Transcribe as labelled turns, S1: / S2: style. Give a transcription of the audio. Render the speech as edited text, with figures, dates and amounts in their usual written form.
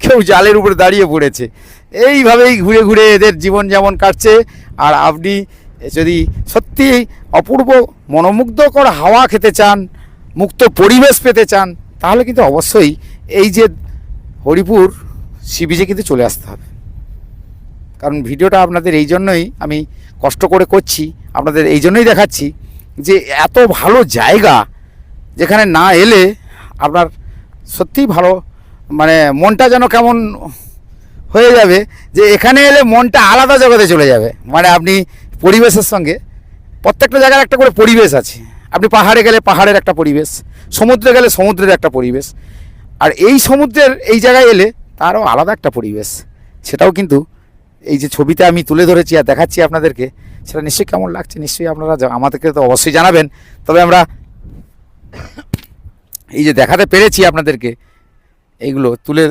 S1: কেউ জালের উপরে দাঁড়িয়ে পড়েছে। এইভাবেই ঘুরে ঘুরে এদের জীবন যেমন কাটছে। আর আপনি যদি সত্যি অপূর্ব মনোমুগ্ধকর হাওয়া খেতে চান, মুক্ত পরিবেশ পেতে চান, তাহলে কিন্তু অবশ্যই এই যে হরিপুর সি বিচে কিন্তু চলে আসতে হবে। কারণ ভিডিওটা আপনাদের এই জন্যই আমি কষ্ট করে করছি, আপনাদের এই জন্যই দেখাচ্ছি যে এত ভালো জায়গা যেখানে না এলে আপনার সত্যিই ভালো, মানে মনটা যেন কেমন হয়ে যাবে, যে এখানে এলে মনটা আলাদা জগতে চলে যাবে। মানে আপনি পরিবেশের সঙ্গে, প্রত্যেকটা জায়গার একটা করে পরিবেশ আছে। আপনি পাহাড়ে গেলে পাহাড়ের একটা পরিবেশ, সমুদ্রে গেলে সমুদ্রের একটা পরিবেশ, আর এই সমুদ্রের এই জায়গায় এলে তারও আলাদা একটা পরিবেশ। সেটাও কিন্তু এই যে ছবিতে আমি তুলে ধরেছি আর দেখাচ্ছি আপনাদেরকে, সেটা নিশ্চয়ই কেমন লাগছে নিশ্চয়ই আপনারা আমাদেরকে তো অবশ্যই জানাবেন। তবে আমরা এই যে দেখাতে পেরেছি আপনাদেরকে, এইগুলো তুলে